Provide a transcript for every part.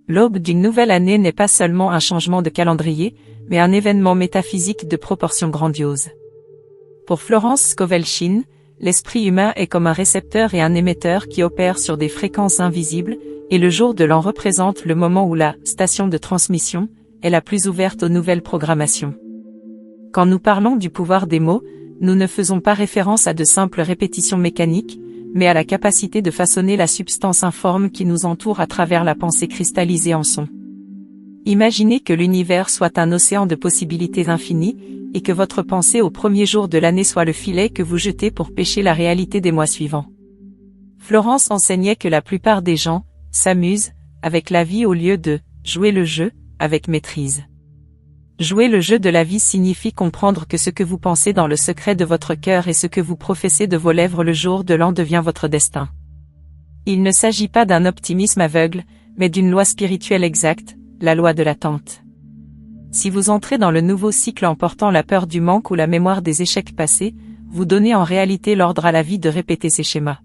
L'aube d'une nouvelle année n'est pas seulement un changement de calendrier, mais un événement métaphysique de proportions grandioses. Pour Florence Scovel-Shinn, l'esprit humain est comme un récepteur et un émetteur qui opèrent sur des fréquences invisibles, et le jour de l'an représente le moment où la station de transmission est la plus ouverte aux nouvelles programmations. Quand nous parlons du pouvoir des mots, nous ne faisons pas référence à de simples répétitions mécaniques, mais à la capacité de façonner la substance informe qui nous entoure à travers la pensée cristallisée en son. Imaginez que l'univers soit un océan de possibilités infinies, et que votre pensée au premier jour de l'année soit le filet que vous jetez pour pêcher la réalité des mois suivants. Florence enseignait que la plupart des gens s'amusent avec la vie au lieu de jouer le jeu avec maîtrise. Jouer le jeu de la vie signifie comprendre que ce que vous pensez dans le secret de votre cœur et ce que vous professez de vos lèvres le jour de l'an devient votre destin. Il ne s'agit pas d'un optimisme aveugle, mais d'une loi spirituelle exacte, la loi de l'attente. Si vous entrez dans le nouveau cycle en portant la peur du manque ou la mémoire des échecs passés, vous donnez en réalité l'ordre à la vie de répéter ces schémas.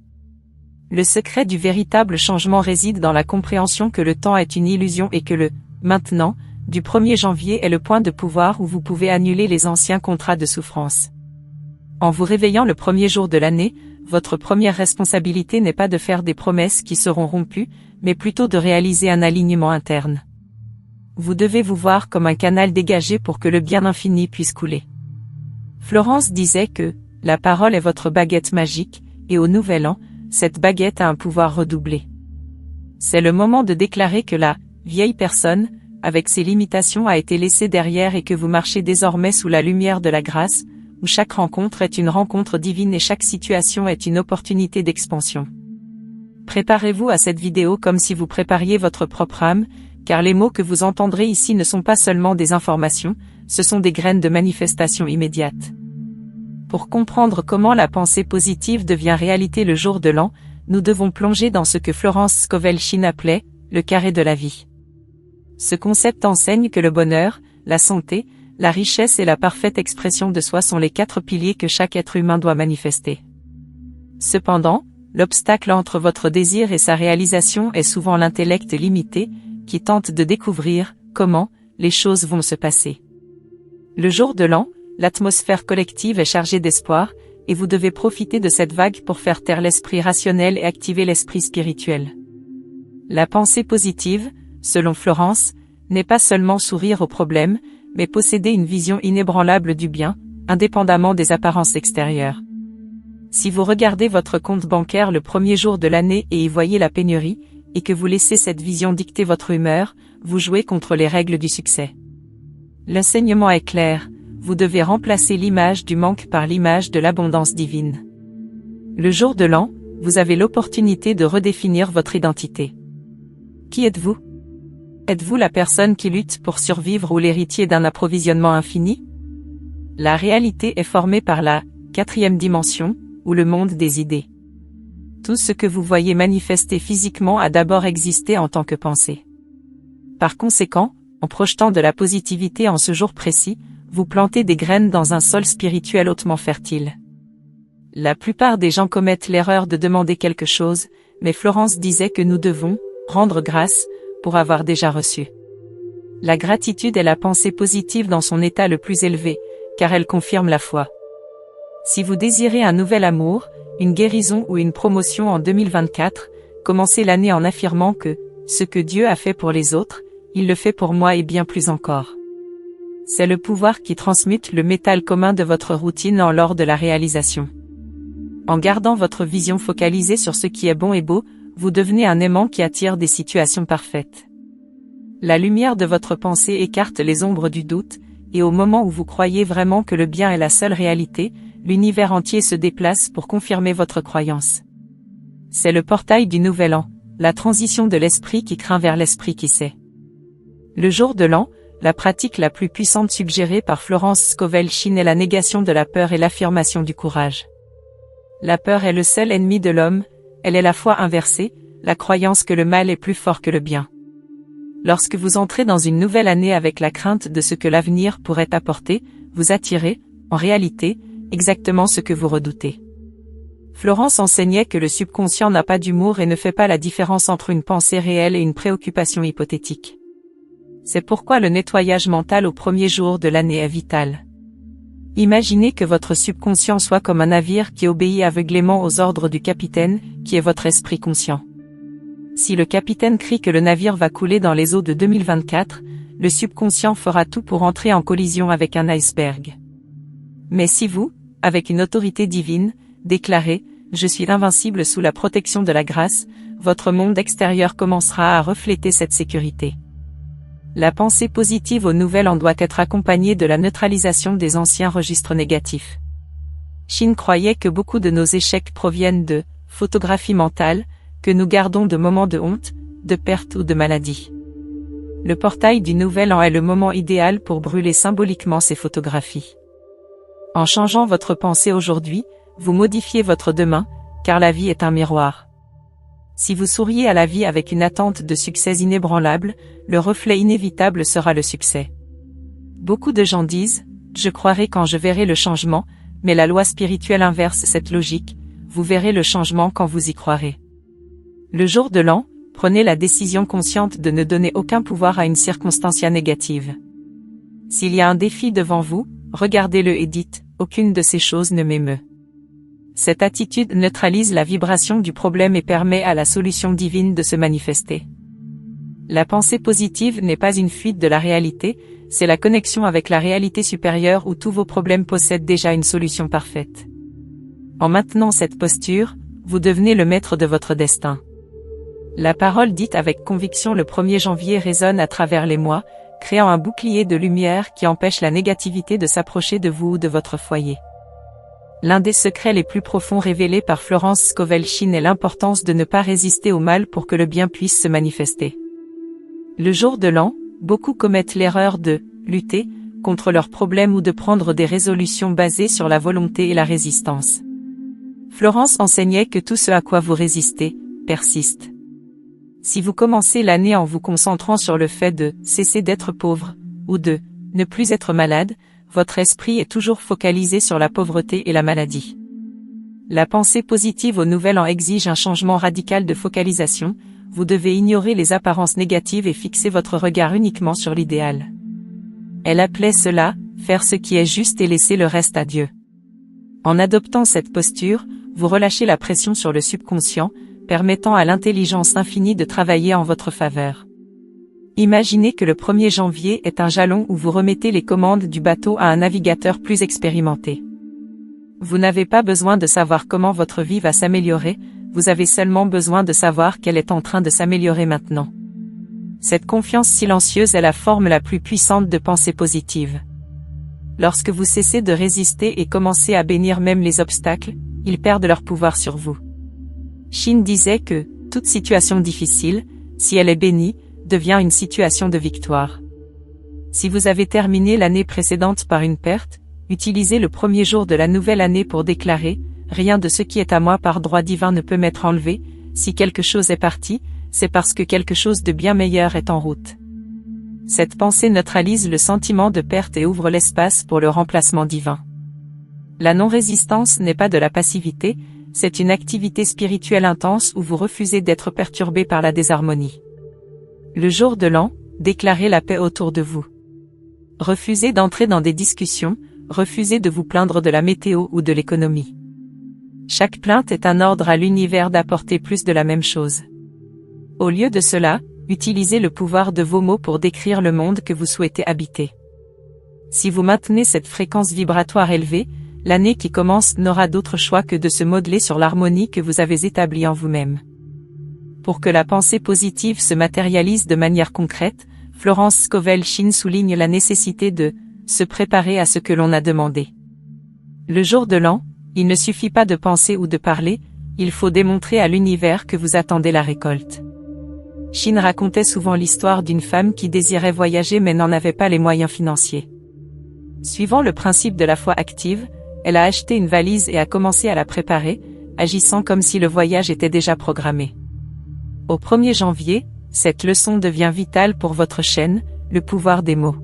Le secret du véritable changement réside dans la compréhension que le temps est une illusion et que le « maintenant » du 1er janvier est le point de pouvoir où vous pouvez annuler les anciens contrats de souffrance. En vous réveillant le premier jour de l'année, votre première responsabilité n'est pas de faire des promesses qui seront rompues, mais plutôt de réaliser un alignement interne. Vous devez vous voir comme un canal dégagé pour que le bien infini puisse couler. Florence disait que « la parole est votre baguette magique » et au nouvel an, cette baguette a un pouvoir redoublé. C'est le moment de déclarer que la « vieille personne » avec ses limitations a été laissée derrière et que vous marchez désormais sous la lumière de la grâce, où chaque rencontre est une rencontre divine et chaque situation est une opportunité d'expansion. Préparez-vous à cette vidéo comme si vous prépariez votre propre âme, car les mots que vous entendrez ici ne sont pas seulement des informations, ce sont des graines de manifestation immédiate. Pour comprendre comment la pensée positive devient réalité le jour de l'an, nous devons plonger dans ce que Florence Scovel-Shinn appelait « le carré de la vie ». Ce concept enseigne que le bonheur, la santé, la richesse et la parfaite expression de soi sont les 4 piliers que chaque être humain doit manifester. Cependant, l'obstacle entre votre désir et sa réalisation est souvent l'intellect limité, qui tente de découvrir comment les choses vont se passer. Le jour de l'an, l'atmosphère collective est chargée d'espoir, et vous devez profiter de cette vague pour faire taire l'esprit rationnel et activer l'esprit spirituel. La pensée positive, selon Florence, n'est pas seulement sourire aux problèmes, mais posséder une vision inébranlable du bien, indépendamment des apparences extérieures. Si vous regardez votre compte bancaire le premier jour de l'année et y voyez la pénurie, et que vous laissez cette vision dicter votre humeur, vous jouez contre les règles du succès. L'enseignement est clair, vous devez remplacer l'image du manque par l'image de l'abondance divine. Le jour de l'an, vous avez l'opportunité de redéfinir votre identité. Qui êtes-vous ? Êtes-vous la personne qui lutte pour survivre ou l'héritier d'un approvisionnement infini ? La réalité est formée par la 4e dimension, ou le monde des idées. Tout ce que vous voyez manifester physiquement a d'abord existé en tant que pensée. Par conséquent, en projetant de la positivité en ce jour précis, vous plantez des graines dans un sol spirituel hautement fertile. La plupart des gens commettent l'erreur de demander quelque chose, mais Florence disait que nous devons rendre grâce pour avoir déjà reçu. La gratitude est la pensée positive dans son état le plus élevé, car elle confirme la foi. Si vous désirez un nouvel amour, une guérison ou une promotion en 2024, commencez l'année en affirmant que ce que Dieu a fait pour les autres, il le fait pour moi et bien plus encore. C'est le pouvoir qui transmute le métal commun de votre routine en l'or de la réalisation. En gardant votre vision focalisée sur ce qui est bon et beau, vous devenez un aimant qui attire des situations parfaites. La lumière de votre pensée écarte les ombres du doute, et au moment où vous croyez vraiment que le bien est la seule réalité, l'univers entier se déplace pour confirmer votre croyance. C'est le portail du nouvel an, la transition de l'esprit qui craint vers l'esprit qui sait. Le jour de l'an, la pratique la plus puissante suggérée par Florence Scovel-Shinn est la négation de la peur et l'affirmation du courage. La peur est le seul ennemi de l'homme, elle est la foi inversée, la croyance que le mal est plus fort que le bien. Lorsque vous entrez dans une nouvelle année avec la crainte de ce que l'avenir pourrait apporter, vous attirez, en réalité, exactement ce que vous redoutez. Florence enseignait que le subconscient n'a pas d'humour et ne fait pas la différence entre une pensée réelle et une préoccupation hypothétique. C'est pourquoi le nettoyage mental au premier jour de l'année est vital. Imaginez que votre subconscient soit comme un navire qui obéit aveuglément aux ordres du capitaine, qui est votre esprit conscient. Si le capitaine crie que le navire va couler dans les eaux de 2024, le subconscient fera tout pour entrer en collision avec un iceberg. Mais si vous, avec une autorité divine, déclarez « Je suis invincible sous la protection de la grâce », votre monde extérieur commencera à refléter cette sécurité. La pensée positive au nouvel an doit être accompagnée de la neutralisation des anciens registres négatifs. Shin croyait que beaucoup de nos échecs proviennent de « photographies mentales », que nous gardons de moments de honte, de perte ou de maladie. Le portail du nouvel an est le moment idéal pour brûler symboliquement ces photographies. En changeant votre pensée aujourd'hui, vous modifiez votre demain, car la vie est un miroir. Si vous souriez à la vie avec une attente de succès inébranlable, le reflet inévitable sera le succès. Beaucoup de gens disent « Je croirai quand je verrai le changement », mais la loi spirituelle inverse cette logique, vous verrez le changement quand vous y croirez. Le jour de l'an, prenez la décision consciente de ne donner aucun pouvoir à une circonstancia négative. S'il y a un défi devant vous, regardez-le et dites « Aucune de ces choses ne m'émeut ». Cette attitude neutralise la vibration du problème et permet à la solution divine de se manifester. La pensée positive n'est pas une fuite de la réalité, c'est la connexion avec la réalité supérieure où tous vos problèmes possèdent déjà une solution parfaite. En maintenant cette posture, vous devenez le maître de votre destin. La parole dite avec conviction le 1er janvier résonne à travers les mois, créant un bouclier de lumière qui empêche la négativité de s'approcher de vous ou de votre foyer. L'un des secrets les plus profonds révélés par Florence Scovel Shinn est l'importance de ne pas résister au mal pour que le bien puisse se manifester. Le jour de l'an, beaucoup commettent l'erreur de lutter contre leurs problèmes ou de prendre des résolutions basées sur la volonté et la résistance. Florence enseignait que tout ce à quoi vous résistez, persiste. Si vous commencez l'année en vous concentrant sur le fait de cesser d'être pauvre, ou de ne plus être malade, votre esprit est toujours focalisé sur la pauvreté et la maladie. La pensée positive au nouvel an exige un changement radical de focalisation, vous devez ignorer les apparences négatives et fixer votre regard uniquement sur l'idéal. Elle appelait cela « faire ce qui est juste et laisser le reste à Dieu ». En adoptant cette posture, vous relâchez la pression sur le subconscient, permettant à l'intelligence infinie de travailler en votre faveur. Imaginez que le 1er janvier est un jalon où vous remettez les commandes du bateau à un navigateur plus expérimenté. Vous n'avez pas besoin de savoir comment votre vie va s'améliorer, vous avez seulement besoin de savoir qu'elle est en train de s'améliorer maintenant. Cette confiance silencieuse est la forme la plus puissante de pensée positive. Lorsque vous cessez de résister et commencez à bénir même les obstacles, ils perdent leur pouvoir sur vous. Shin disait que toute situation difficile, si elle est bénie, devient une situation de victoire. Si vous avez terminé l'année précédente par une perte, utilisez le 1er jour de la nouvelle année pour déclarer « Rien de ce qui est à moi par droit divin ne peut m'être enlevé, si quelque chose est parti, c'est parce que quelque chose de bien meilleur est en route. » Cette pensée neutralise le sentiment de perte et ouvre l'espace pour le remplacement divin. La non-résistance n'est pas de la passivité, c'est une activité spirituelle intense où vous refusez d'être perturbé par la désharmonie. Le jour de l'an, déclarez la paix autour de vous. Refusez d'entrer dans des discussions, refusez de vous plaindre de la météo ou de l'économie. Chaque plainte est un ordre à l'univers d'apporter plus de la même chose. Au lieu de cela, utilisez le pouvoir de vos mots pour décrire le monde que vous souhaitez habiter. Si vous maintenez cette fréquence vibratoire élevée, l'année qui commence n'aura d'autre choix que de se modeler sur l'harmonie que vous avez établie en vous-même. Pour que la pensée positive se matérialise de manière concrète, Florence Scovel Shinn souligne la nécessité de se préparer à ce que l'on a demandé. Le jour de l'an, il ne suffit pas de penser ou de parler, il faut démontrer à l'univers que vous attendez la récolte. Shin racontait souvent l'histoire d'une femme qui désirait voyager mais n'en avait pas les moyens financiers. Suivant le principe de la foi active, elle a acheté une valise et a commencé à la préparer, agissant comme si le voyage était déjà programmé. Au 1er janvier, cette leçon devient vitale pour votre chaîne, le pouvoir des mots.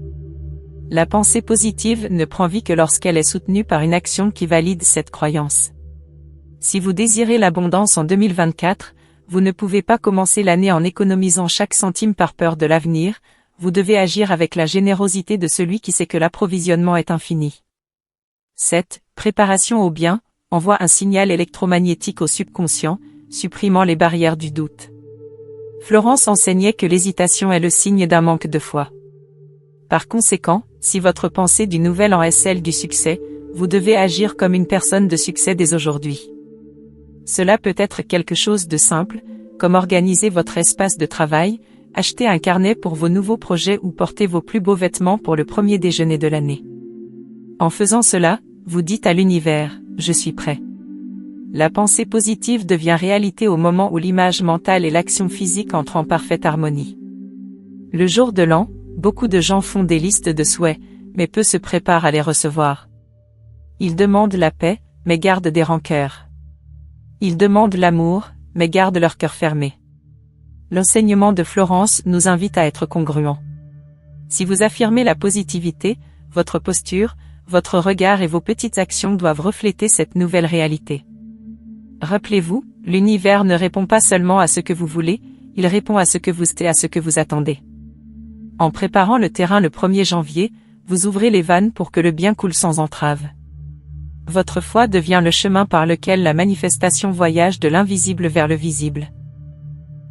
La pensée positive ne prend vie que lorsqu'elle est soutenue par une action qui valide cette croyance. Si vous désirez l'abondance en 2024, vous ne pouvez pas commencer l'année en économisant chaque centime par peur de l'avenir, vous devez agir avec la générosité de celui qui sait que l'approvisionnement est infini. 7. Préparation au bien, envoie un signal électromagnétique au subconscient, supprimant les barrières du doute. Florence enseignait que l'hésitation est le signe d'un manque de foi. Par conséquent, si votre pensée du nouvel an est celle du succès, vous devez agir comme une personne de succès dès aujourd'hui. Cela peut être quelque chose de simple, comme organiser votre espace de travail, acheter un carnet pour vos nouveaux projets ou porter vos plus beaux vêtements pour le premier déjeuner de l'année. En faisant cela, vous dites à l'univers, « Je suis prêt ». La pensée positive devient réalité au moment où l'image mentale et l'action physique entrent en parfaite harmonie. Le jour de l'an, beaucoup de gens font des listes de souhaits, mais peu se préparent à les recevoir. Ils demandent la paix, mais gardent des rancœurs. Ils demandent l'amour, mais gardent leur cœur fermé. L'enseignement de Florence nous invite à être congruents. Si vous affirmez la positivité, votre posture, votre regard et vos petites actions doivent refléter cette nouvelle réalité. Rappelez-vous, l'univers ne répond pas seulement à ce que vous voulez, il répond à ce que vous êtes et à ce que vous attendez. En préparant le terrain le 1er janvier, vous ouvrez les vannes pour que le bien coule sans entrave. Votre foi devient le chemin par lequel la manifestation voyage de l'invisible vers le visible.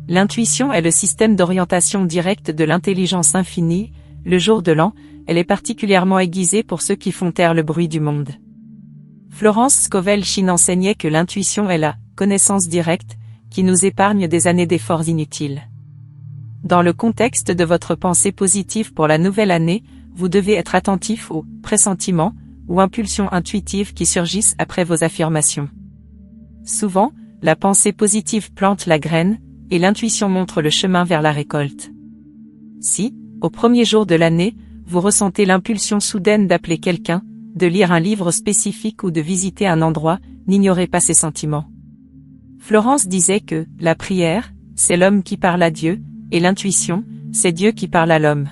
L'intuition est le système d'orientation directe de l'intelligence infinie. Le jour de l'an, elle est particulièrement aiguisée pour ceux qui font taire le bruit du monde. Florence Scovel-Shinn enseignait que l'intuition est la connaissance directe, qui nous épargne des années d'efforts inutiles. Dans le contexte de votre pensée positive pour la nouvelle année, vous devez être attentif aux pressentiments ou impulsions intuitives qui surgissent après vos affirmations. Souvent, la pensée positive plante la graine, et l'intuition montre le chemin vers la récolte. Si, au premier jour de l'année, vous ressentez l'impulsion soudaine d'appeler quelqu'un, de lire un livre spécifique ou de visiter un endroit, n'ignorez pas ces sentiments. Florence disait que la prière, c'est l'homme qui parle à Dieu, et l'intuition, c'est Dieu qui parle à l'homme.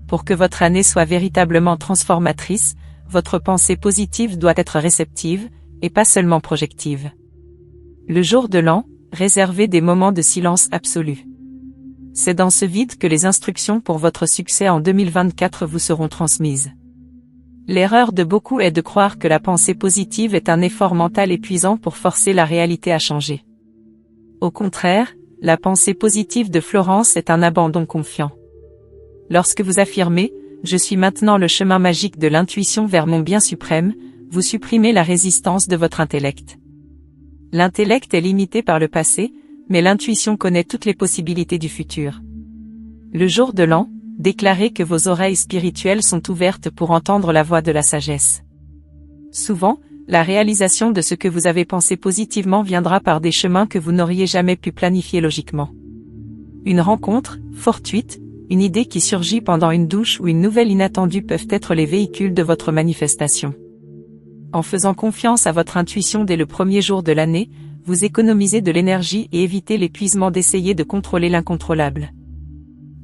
Pour que votre année soit véritablement transformatrice, votre pensée positive doit être réceptive, et pas seulement projective. Le jour de l'an, réservez des moments de silence absolu. C'est dans ce vide que les instructions pour votre succès en 2024 vous seront transmises. L'erreur de beaucoup est de croire que la pensée positive est un effort mental épuisant pour forcer la réalité à changer. Au contraire, la pensée positive de Florence est un abandon confiant. Lorsque vous affirmez « Je suis maintenant le chemin magique de l'intuition vers mon bien suprême », vous supprimez la résistance de votre intellect. L'intellect est limité par le passé, mais l'intuition connaît toutes les possibilités du futur. Le jour de l'an, déclarez que vos oreilles spirituelles sont ouvertes pour entendre la voix de la sagesse. Souvent, la réalisation de ce que vous avez pensé positivement viendra par des chemins que vous n'auriez jamais pu planifier logiquement. Une rencontre, fortuite, une idée qui surgit pendant une douche ou une nouvelle inattendue peuvent être les véhicules de votre manifestation. En faisant confiance à votre intuition dès le premier jour de l'année, vous économisez de l'énergie et évitez l'épuisement d'essayer de contrôler l'incontrôlable.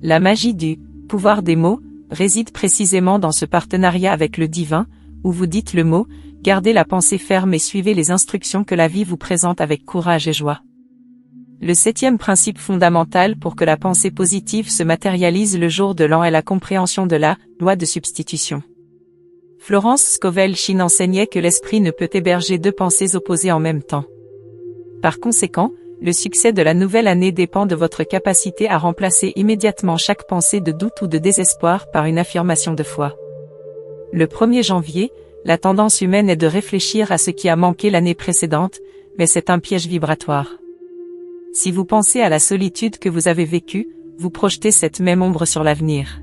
La magie du pouvoir des mots réside précisément dans ce partenariat avec le divin, où vous dites le mot, gardez la pensée ferme et suivez les instructions que la vie vous présente avec courage et joie. Le 7e principe fondamental pour que la pensée positive se matérialise le jour de l'an est la compréhension de la loi de substitution. Florence Scovel-Shinn enseignait que l'esprit ne peut héberger deux pensées opposées en même temps. Par conséquent, le succès de la nouvelle année dépend de votre capacité à remplacer immédiatement chaque pensée de doute ou de désespoir par une affirmation de foi. Le 1er janvier, la tendance humaine est de réfléchir à ce qui a manqué l'année précédente, mais c'est un piège vibratoire. Si vous pensez à la solitude que vous avez vécue, vous projetez cette même ombre sur l'avenir.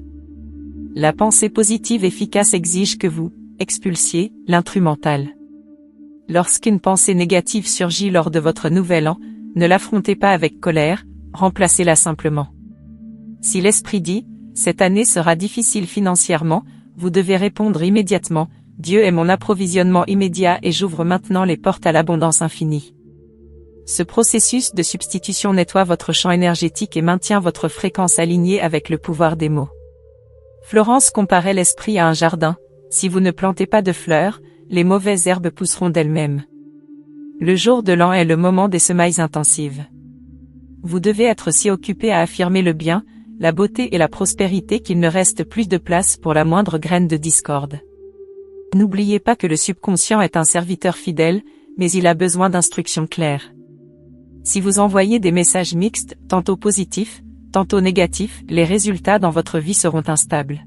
La pensée positive efficace exige que vous expulsiez l'intrus mental. Lorsqu'une pensée négative surgit lors de votre nouvel an, ne l'affrontez pas avec colère, remplacez-la simplement. Si l'esprit dit « cette année sera difficile financièrement », vous devez répondre immédiatement « Dieu est mon approvisionnement immédiat et j'ouvre maintenant les portes à l'abondance infinie ». Ce processus de substitution nettoie votre champ énergétique et maintient votre fréquence alignée avec le pouvoir des mots. Florence comparait l'esprit à un jardin, si vous ne plantez pas de fleurs, les mauvaises herbes pousseront d'elles-mêmes. Le jour de l'an est le moment des semailles intensives. Vous devez être si occupé à affirmer le bien, la beauté et la prospérité qu'il ne reste plus de place pour la moindre graine de discorde. N'oubliez pas que le subconscient est un serviteur fidèle, mais il a besoin d'instructions claires. Si vous envoyez des messages mixtes, tantôt positifs, tantôt négatifs, les résultats dans votre vie seront instables.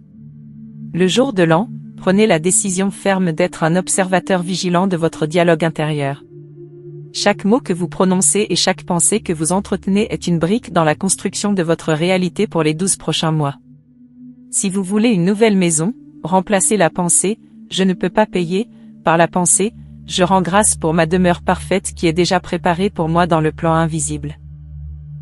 Le jour de l'an, prenez la décision ferme d'être un observateur vigilant de votre dialogue intérieur. Chaque mot que vous prononcez et chaque pensée que vous entretenez est une brique dans la construction de votre réalité pour les 12 prochains mois. Si vous voulez une nouvelle maison, remplacez la pensée « je ne peux pas payer » par la pensée « je rends grâce pour ma demeure parfaite qui est déjà préparée pour moi dans le plan invisible ».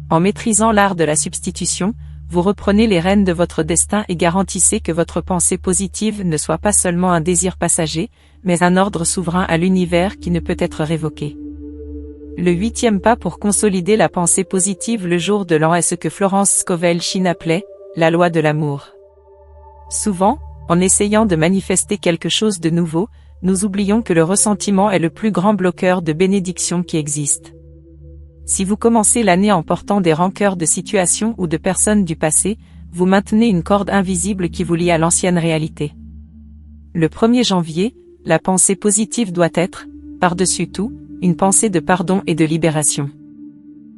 En maîtrisant l'art de la substitution, vous reprenez les rênes de votre destin et garantissez que votre pensée positive ne soit pas seulement un désir passager, mais un ordre souverain à l'univers qui ne peut être révoqué. Le 8e pas pour consolider la pensée positive le jour de l'an est ce que Florence Scovel Shinn appelait « la loi de l'amour ». Souvent, en essayant de manifester quelque chose de nouveau, nous oublions que le ressentiment est le plus grand bloqueur de bénédiction qui existe. Si vous commencez l'année en portant des rancœurs de situations ou de personnes du passé, vous maintenez une corde invisible qui vous lie à l'ancienne réalité. Le 1er janvier, la pensée positive doit être, par-dessus tout, une pensée de pardon et de libération.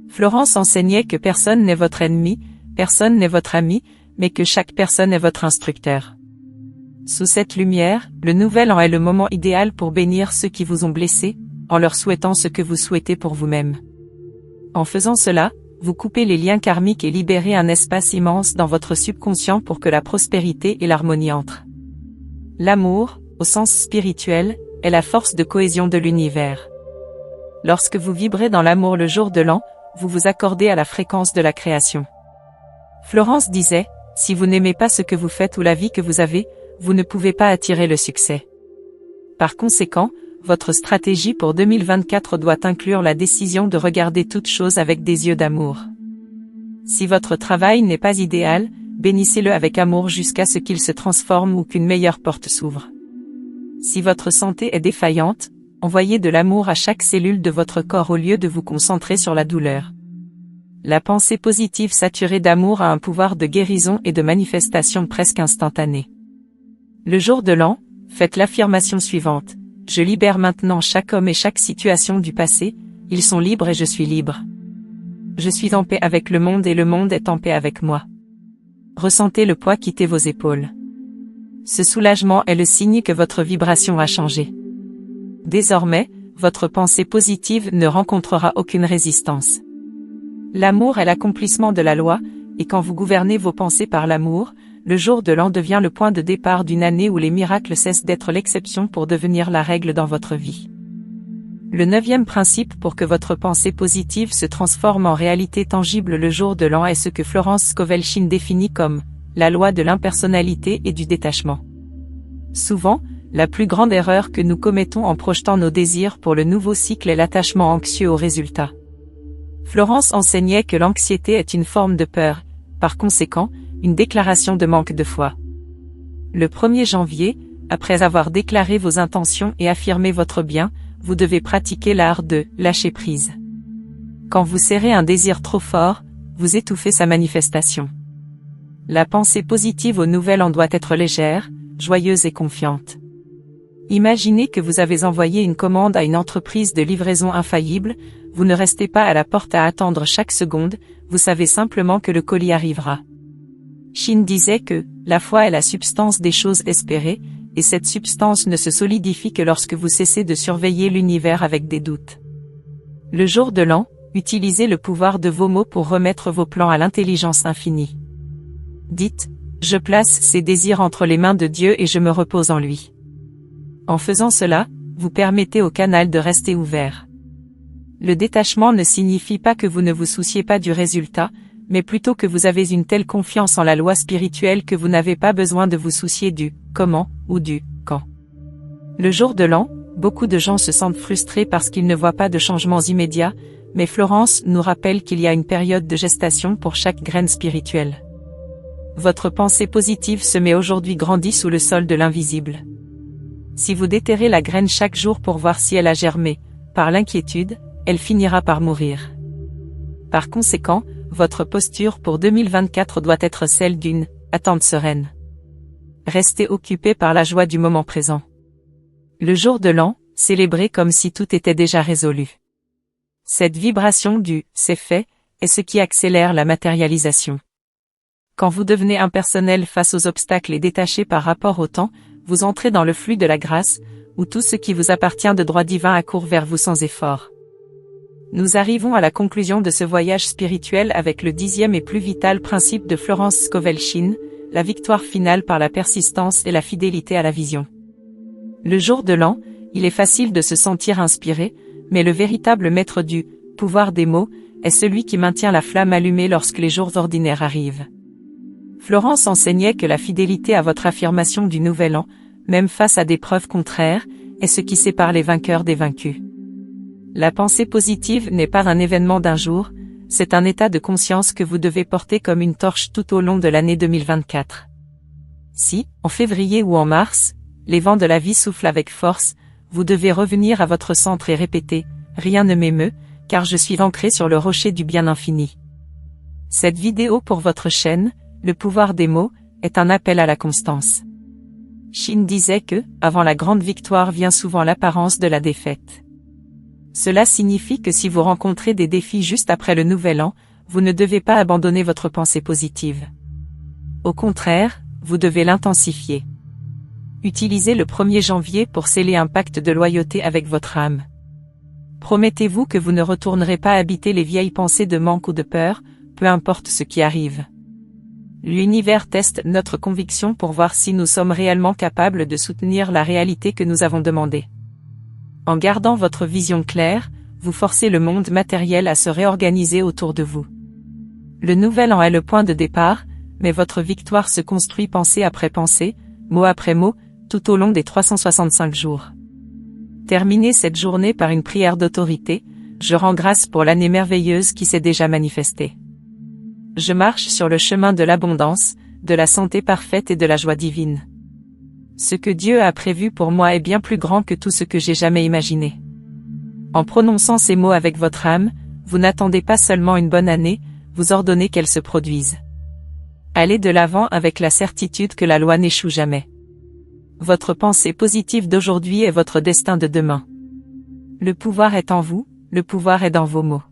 Florence enseignait que personne n'est votre ennemi, personne n'est votre ami, mais que chaque personne est votre instructeur. Sous cette lumière, le nouvel an est le moment idéal pour bénir ceux qui vous ont blessé, en leur souhaitant ce que vous souhaitez pour vous-même. En faisant cela, vous coupez les liens karmiques et libérez un espace immense dans votre subconscient pour que la prospérité et l'harmonie entrent. L'amour, au sens spirituel, est la force de cohésion de l'univers. Lorsque vous vibrez dans l'amour le jour de l'an, vous vous accordez à la fréquence de la création. Florence disait, « Si vous n'aimez pas ce que vous faites ou la vie que vous avez, vous ne pouvez pas attirer le succès. » Par conséquent, votre stratégie pour 2024 doit inclure la décision de regarder toute chose avec des yeux d'amour. Si votre travail n'est pas idéal, bénissez-le avec amour jusqu'à ce qu'il se transforme ou qu'une meilleure porte s'ouvre. Si votre santé est défaillante, envoyez de l'amour à chaque cellule de votre corps au lieu de vous concentrer sur la douleur. La pensée positive saturée d'amour a un pouvoir de guérison et de manifestation presque instantané. Le jour de l'an, faites l'affirmation suivante. Je libère maintenant chaque homme et chaque situation du passé, ils sont libres et je suis libre. Je suis en paix avec le monde et le monde est en paix avec moi. Ressentez le poids quitter vos épaules. Ce soulagement est le signe que votre vibration a changé. Désormais, votre pensée positive ne rencontrera aucune résistance. L'amour est l'accomplissement de la loi, et quand vous gouvernez vos pensées par l'amour, le jour de l'an devient le point de départ d'une année où les miracles cessent d'être l'exception pour devenir la règle dans votre vie. Le 9e principe pour que votre pensée positive se transforme en réalité tangible le jour de l'an est ce que Florence Scovel Shinn définit comme la loi de l'impersonnalité et du détachement. Souvent, la plus grande erreur que nous commettons en projetant nos désirs pour le nouveau cycle est l'attachement anxieux aux résultats. Florence enseignait que l'anxiété est une forme de peur, par conséquent, une déclaration de manque de foi. Le 1er janvier, après avoir déclaré vos intentions et affirmé votre bien, vous devez pratiquer l'art de lâcher prise. Quand vous serrez un désir trop fort, vous étouffez sa manifestation. La pensée positive au nouvel an doit être légère, joyeuse et confiante. Imaginez que vous avez envoyé une commande à une entreprise de livraison infaillible, vous ne restez pas à la porte à attendre chaque seconde, vous savez simplement que le colis arrivera. Shinn disait que la foi est la substance des choses espérées, et cette substance ne se solidifie que lorsque vous cessez de surveiller l'univers avec des doutes. Le jour de l'an, utilisez le pouvoir de vos mots pour remettre vos plans à l'intelligence infinie. Dites, je place ces désirs entre les mains de Dieu et je me repose en lui. En faisant cela, vous permettez au canal de rester ouvert. Le détachement ne signifie pas que vous ne vous souciez pas du résultat, mais plutôt que vous avez une telle confiance en la loi spirituelle que vous n'avez pas besoin de vous soucier du « comment » ou du « quand ». Le jour de l'an, beaucoup de gens se sentent frustrés parce qu'ils ne voient pas de changements immédiats, mais Florence nous rappelle qu'il y a une période de gestation pour chaque graine spirituelle. Votre pensée positive semée aujourd'hui grandit sous le sol de l'invisible. Si vous déterrez la graine chaque jour pour voir si elle a germé, par l'inquiétude, elle finira par mourir. Par conséquent, votre posture pour 2024 doit être celle d'une attente sereine. Restez occupé par la joie du moment présent. Le jour de l'an, célébrez comme si tout était déjà résolu. Cette vibration du « c'est fait » est ce qui accélère la matérialisation. Quand vous devenez impersonnel face aux obstacles et détaché par rapport au temps, vous entrez dans le flux de la grâce, où tout ce qui vous appartient de droit divin accourt vers vous sans effort. Nous arrivons à la conclusion de ce voyage spirituel avec le 10e et plus vital principe de Florence Scovel Shinn, la victoire finale par la persistance et la fidélité à la vision. Le jour de l'an, il est facile de se sentir inspiré, mais le véritable maître du pouvoir des mots est celui qui maintient la flamme allumée lorsque les jours ordinaires arrivent. Florence enseignait que la fidélité à votre affirmation du nouvel an, même face à des preuves contraires, est ce qui sépare les vainqueurs des vaincus. La pensée positive n'est pas un événement d'un jour, c'est un état de conscience que vous devez porter comme une torche tout au long de l'année 2024. Si, en février ou en mars, les vents de la vie soufflent avec force, vous devez revenir à votre centre et répéter « Rien ne m'émeut, car je suis ancré sur le rocher du bien infini ». Cette vidéo pour votre chaîne, Le pouvoir des mots, est un appel à la constance. Shinn disait que, avant la grande victoire vient souvent l'apparence de la défaite. Cela signifie que si vous rencontrez des défis juste après le nouvel an, vous ne devez pas abandonner votre pensée positive. Au contraire, vous devez l'intensifier. Utilisez le 1er janvier pour sceller un pacte de loyauté avec votre âme. Promettez-vous que vous ne retournerez pas habiter les vieilles pensées de manque ou de peur, peu importe ce qui arrive. L'univers teste notre conviction pour voir si nous sommes réellement capables de soutenir la réalité que nous avons demandée. En gardant votre vision claire, vous forcez le monde matériel à se réorganiser autour de vous. Le nouvel an est le point de départ, mais votre victoire se construit pensée après pensée, mot après mot, tout au long des 365 jours. Terminez cette journée par une prière d'autorité. Je rends grâce pour l'année merveilleuse qui s'est déjà manifestée. Je marche sur le chemin de l'abondance, de la santé parfaite et de la joie divine. Ce que Dieu a prévu pour moi est bien plus grand que tout ce que j'ai jamais imaginé. En prononçant ces mots avec votre âme, vous n'attendez pas seulement une bonne année, vous ordonnez qu'elle se produise. Allez de l'avant avec la certitude que la loi n'échoue jamais. Votre pensée positive d'aujourd'hui est votre destin de demain. Le pouvoir est en vous, le pouvoir est dans vos mots.